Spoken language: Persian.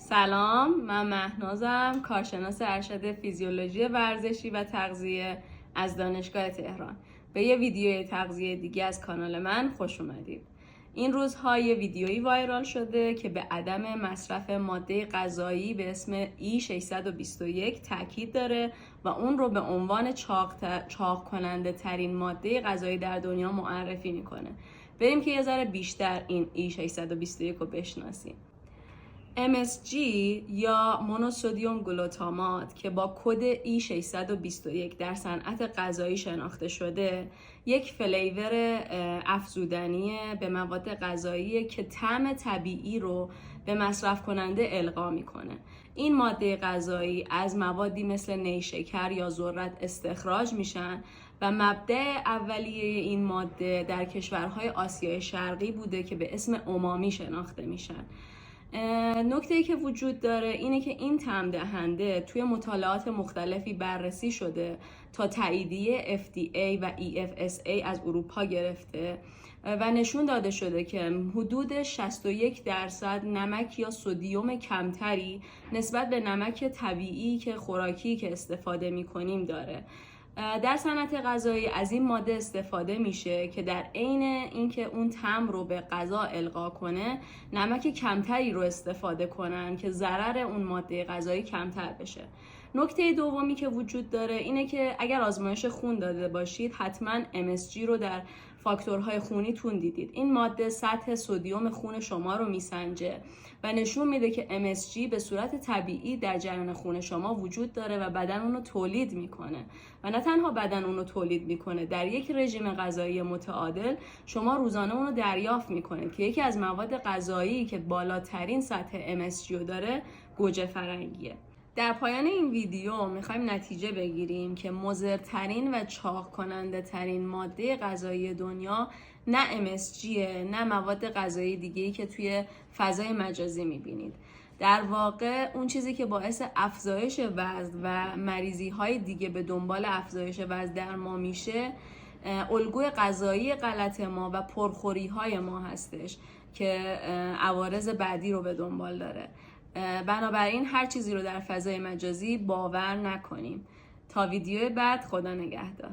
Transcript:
سلام، من مهنازم، کارشناس ارشد فیزیولوژی ورزشی و تغذیه از دانشگاه تهران. به یه ویدیوی تغذیه دیگه از کانال من خوش اومدید. این روزها یه ویدیویی وایرال شده که به عدم مصرف ماده غذایی به اسم E621 تاکید داره و اون رو به عنوان چاق کننده ترین ماده غذایی در دنیا معرفی میکنه. بریم که یه ذره بیشتر این E621 رو بشناسیم. MSG یا مونوسودیوم گلوتامات که با کد E621 در صنعت غذایی شناخته شده، یک فلیور افزودنی به مواد غذایی که طعم طبیعی رو به مصرف کننده القا میکنه. این ماده غذایی از موادی مثل نیشکر یا ذرت استخراج میشن و مبدأ اولیه این ماده در کشورهای آسیای شرقی بوده که به اسم امامی شناخته میشن. نکته‌ای که وجود داره اینه که این طعم دهنده توی مطالعات مختلفی بررسی شده تا تاییدیه FDA و EFSA از اروپا گرفته و نشون داده شده که حدود 61% نمک یا سدیم کمتری نسبت به نمک طبیعی که خوراکی که استفاده می‌کنیم داره. در صنعت غذایی از این ماده استفاده میشه که در عین اینکه اون طعم رو به غذا القا کنه، نمک کمتری رو استفاده کنن که ضرر اون ماده غذایی کمتر بشه. نکته دومی که وجود داره اینه که اگر آزمایش خون داده باشید حتما MSG رو در فاکتورهای خونیتون دیدید. این ماده سطح سدیم خون شما رو میسنجه و نشون میده که MSG به صورت طبیعی در جریان خون شما وجود داره و بدن اونو تولید میکنه و نه تنها بدن اونو تولید میکنه، در یک رژیم غذایی متعادل شما روزانه اونو دریافت میکنه که یکی از مواد غذایی که بالاترین سطح MSG رو داره گوجه فرنگیه. در پایان این ویدیو میخوایم نتیجه بگیریم که مضرترین و چاق کننده ترین ماده غذایی دنیا نه MSGه، نه مواد غذایی دیگه‌ای که توی فضای مجازی میبینید. در واقع اون چیزی که باعث افزایش وزن و مریضی‌های دیگه به دنبال افزایش وزن در ما میشه، الگوی غذایی غلط ما و پرخوری‌های ما هستش که عوارض بعدی رو به دنبال داره. بنابراین هر چیزی رو در فضای مجازی باور نکنیم. تا ویدیو بعد، خدا نگهدار.